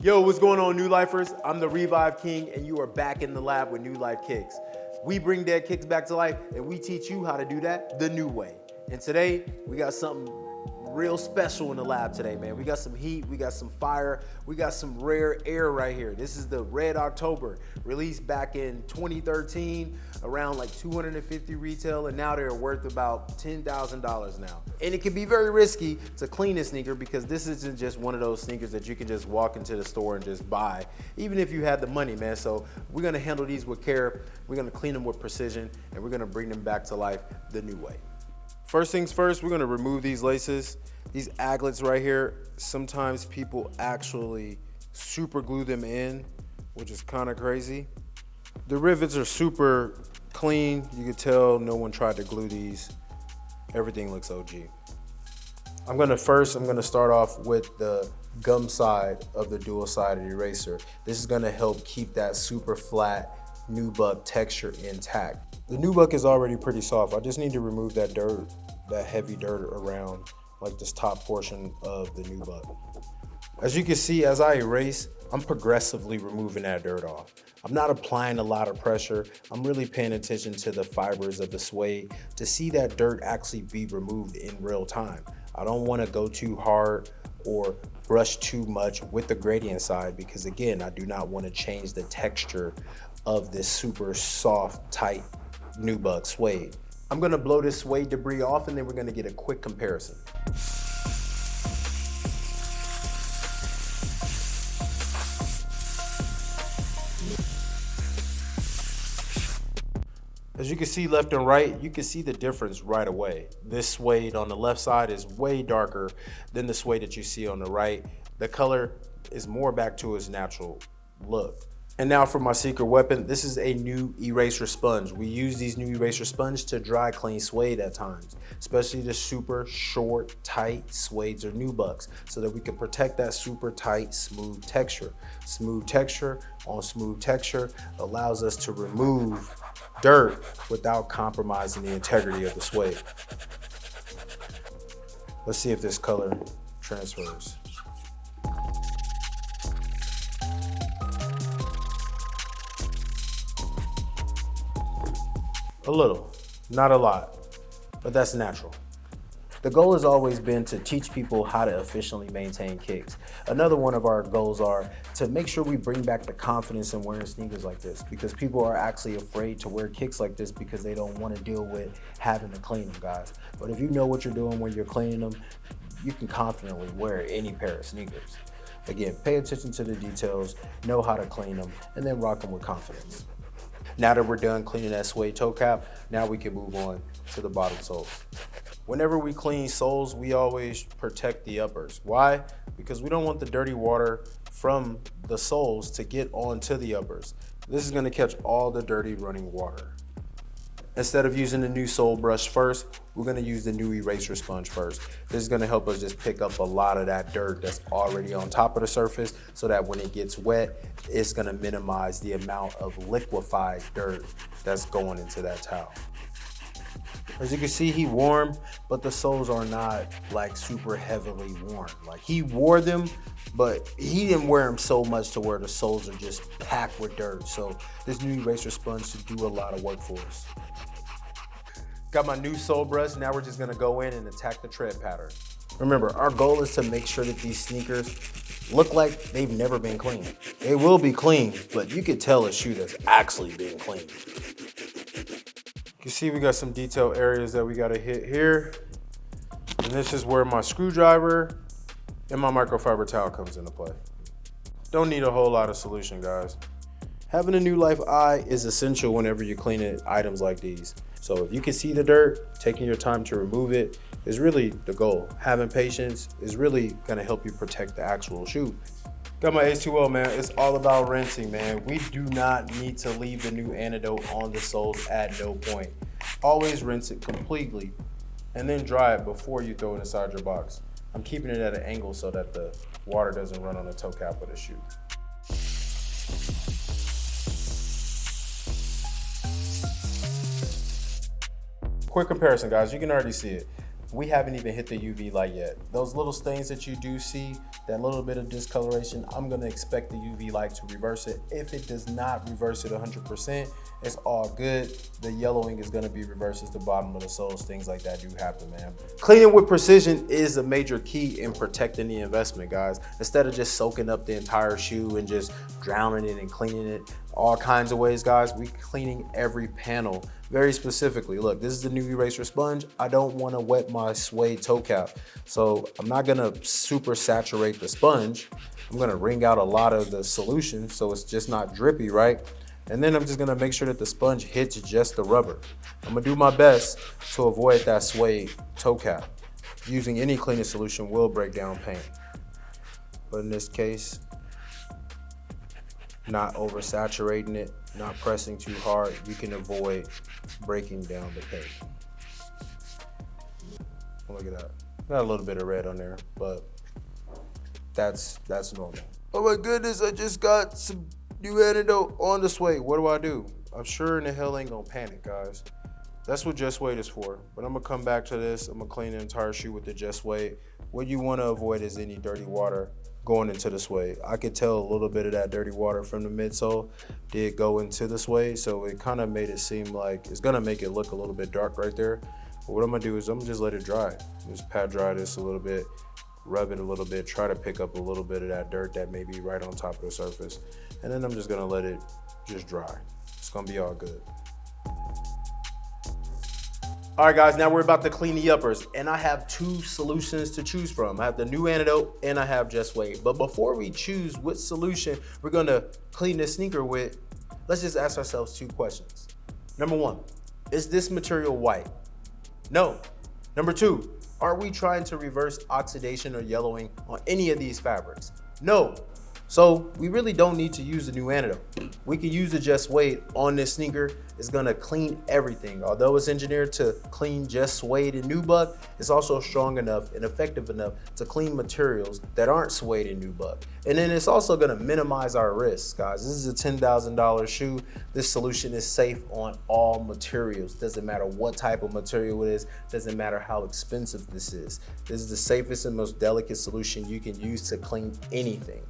Yo, what's going on, NuLifers? I'm the Revive King, and you are back in the lab with NuLife Kicks. We bring dead kicks back to life, and we teach you how to do that the new way. And today, we got something real special in the lab today, man. We got some heat, we got some fire, we got some rare air right here. This is the Red October, released back in 2013, around like 250 retail, and now they're worth about $10,000 now. And it can be very risky to clean a sneaker because this isn't just one of those sneakers that you can just walk into the store and just buy, even if you had the money, man. So we're gonna handle these with care, we're gonna clean them with precision, and we're gonna bring them back to life the new way. First things first, we're gonna remove these laces. These aglets right here, sometimes people actually super glue them in, which is kind of crazy. The rivets are super clean. You can tell no one tried to glue these. Everything looks OG. I'm gonna start off with the gum side of the dual-sided eraser. This is gonna help keep that super flat nubuck texture intact. The nubuck is already pretty soft. I just need to remove that dirt, that heavy dirt around like this top portion of the nubuck. As you can see, as I erase, I'm progressively removing that dirt off. I'm not applying a lot of pressure. I'm really paying attention to the fibers of the suede to see that dirt actually be removed in real time. I don't want to go too hard or brush too much with the gradient side because again, I do not want to change the texture of this super soft, tight nubuck suede. I'm gonna blow this suede debris off and then we're gonna get a quick comparison. As you can see left and right, you can see the difference right away. This suede on the left side is way darker than the suede that you see on the right. The color is more back to its natural look. And now for my secret weapon, this is a new eraser sponge. We use these new eraser sponge to dry clean suede at times, especially the super short, tight suedes or nubucks, so that we can protect that super tight, smooth texture. Smooth texture on smooth texture allows us to remove dirt without compromising the integrity of the suede. Let's see if this color transfers. A little, not a lot, but that's natural. The goal has always been to teach people how to efficiently maintain kicks. Another one of our goals are to make sure we bring back the confidence in wearing sneakers like this because people are actually afraid to wear kicks like this because they don't want to deal with having to clean them, guys. But if you know what you're doing when you're cleaning them, you can confidently wear any pair of sneakers. Again, pay attention to the details, know how to clean them, and then rock them with confidence. Now that we're done cleaning that suede toe cap, now we can move on to the bottom soles. Whenever we clean soles, we always protect the uppers. Why? Because we don't want the dirty water from the soles to get onto the uppers. This is gonna catch all the dirty running water. Instead of using the new sole brush first, we're gonna use the new eraser sponge first. This is gonna help us just pick up a lot of that dirt that's already on top of the surface so that when it gets wet, it's gonna minimize the amount of liquefied dirt that's going into that towel. As you can see, he warm, but the soles are not like super heavily worn. Like he wore them, but he didn't wear them so much to where the soles are just packed with dirt. So this new eraser sponge should do a lot of work for us. Got my new sole brush. Now we're just gonna go in and attack the tread pattern. Remember, our goal is to make sure that these sneakers look like they've never been cleaned. They will be clean, but you could tell a shoe that's actually been cleaned. You see we got some detail areas that we gotta hit here. And this is where my screwdriver and my microfiber towel comes into play. Don't need a whole lot of solution, guys. Having a NuLife eye is essential whenever you're cleaning items like these. So if you can see the dirt, taking your time to remove it is really the goal. Having patience is really gonna help you protect the actual shoe. Got my H2O, man. It's all about rinsing, man. We do not need to leave the new antidote on the soles at no point. Always rinse it completely and then dry it before you throw it inside your box. I'm keeping it at an angle so that the water doesn't run on the toe cap of the shoe. Quick comparison, guys, you can already see it. We haven't even hit the UV light yet. Those little stains that you do see, that little bit of discoloration, I'm gonna expect the UV light to reverse it. If it does not reverse it 100%, it's all good. The yellowing is gonna be reversed as the bottom of the soles, things like that do happen, man. Cleaning with precision is a major key in protecting the investment, guys. Instead of just soaking up the entire shoe and just drowning it and cleaning it all kinds of ways, guys, we cleaning every panel very specifically. Look, this is the new eraser sponge. I don't want to wet my suede toe cap, so I'm not gonna super saturate the sponge. I'm gonna wring out a lot of the solution so it's just not drippy, right? And then I'm just gonna make sure that the sponge hits just the rubber. I'm gonna do my best to avoid that suede toe cap. Using any cleaning solution will break down paint, but in this case, not oversaturating it, not pressing too hard, you can avoid breaking down the paint. Look at that. Got a little bit of red on there, but that's normal. Oh my goodness, I just got some new antidote on the suede. What do? I'm sure in the hell ain't gonna panic, guys. That's what Just Suede is for. But I'm gonna come back to this. I'm gonna clean the entire shoe with the Just Suede. What you wanna avoid is any dirty water going into the suede. I could tell a little bit of that dirty water from the midsole did go into the suede, so it kind of made it seem like it's gonna make it look a little bit dark right there. But what I'm gonna do is I'm gonna just let it dry. Just pat dry this a little bit, rub it a little bit, try to pick up a little bit of that dirt that may be right on top of the surface. And then I'm just gonna let it just dry. It's gonna be all good. All right, guys, now we're about to clean the uppers, and I have two solutions to choose from. I have the new antidote and I have Just Suede. But before we choose which solution we're gonna clean this sneaker with, let's just ask ourselves two questions. Number one, is this material white? No. Number two, are we trying to reverse oxidation or yellowing on any of these fabrics? No. So we really don't need to use the new antidote. We can use the Just Suede on this sneaker. It's gonna clean everything. Although it's engineered to clean Just Suede and nubuck, it's also strong enough and effective enough to clean materials that aren't suede and nubuck. And then it's also gonna minimize our risks, guys. This is a $10,000 shoe. This solution is safe on all materials. Doesn't matter what type of material it is, doesn't matter how expensive this is. This is the safest and most delicate solution you can use to clean anything.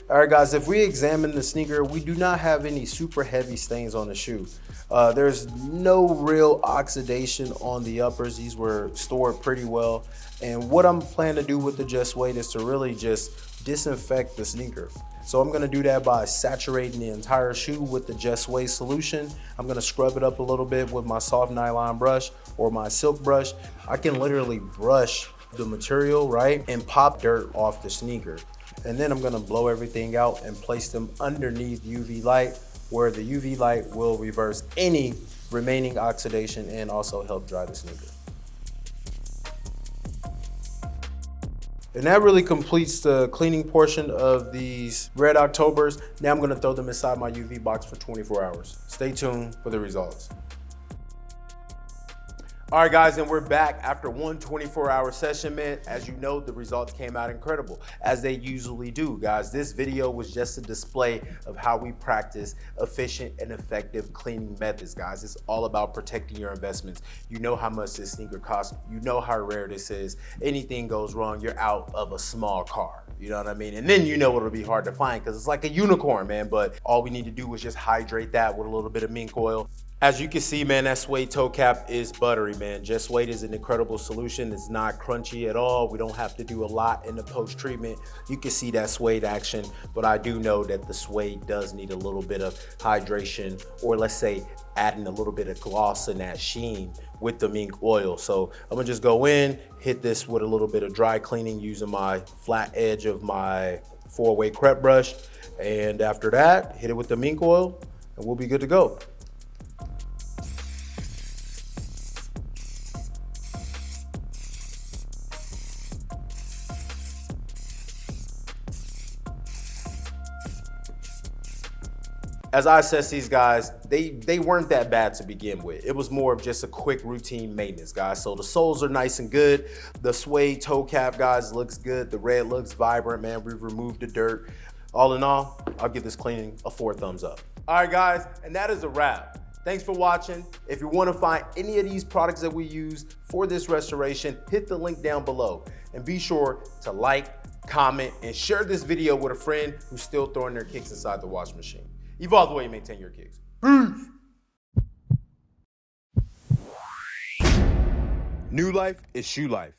All right, guys, if we examine the sneaker, we do not have any super heavy stains on the shoe. There's no real oxidation on the uppers. These were stored pretty well. And what I'm planning to do with the Just Suede is to really just disinfect the sneaker. So I'm gonna do that by saturating the entire shoe with the Just Suede solution. I'm gonna scrub it up a little bit with my soft nylon brush or my silk brush. I can literally brush the material, right, and pop dirt off the sneaker. And then I'm gonna blow everything out and place them underneath UV light, where the UV light will reverse any remaining oxidation and also help dry the sneaker. And that really completes the cleaning portion of these Red Octobers. Now I'm gonna throw them inside my UV box for 24 hours. Stay tuned for the results. All right, guys, and we're back after one 24-hour session, man. As you know, the results came out incredible, as they usually do, guys. This video was just a display of how we practice efficient and effective cleaning methods, guys. It's all about protecting your investments. You know how much this sneaker costs. You know how rare this is. Anything goes wrong, you're out of a small car. You know what I mean? And then you know it'll be hard to find because it's like a unicorn, man. But all we need to do is just hydrate that with a little bit of mink oil. As you can see, man, that suede toe cap is buttery, man. Just Suede is an incredible solution. It's not crunchy at all. We don't have to do a lot in the post-treatment. You can see that suede action, but I do know that the suede does need a little bit of hydration, or let's say adding a little bit of gloss and that sheen with the mink oil. So I'm gonna just go in, hit this with a little bit of dry cleaning using my flat edge of my 4-way crepe brush. And after that, hit it with the mink oil and we'll be good to go. As I assess these guys, they weren't that bad to begin with. It was more of just a quick routine maintenance, guys. So the soles are nice and good. The suede toe cap, guys, looks good. The red looks vibrant, man. We've removed the dirt. All in all, I'll give this cleaning a 4 thumbs up. All right, guys, and that is a wrap. Thanks for watching. If you want to find any of these products that we use for this restoration, hit the link down below. And be sure to like, comment, and share this video with a friend who's still throwing their kicks inside the wash machine. Evolve the way you maintain your kicks. Peace! NuLife is shoe life.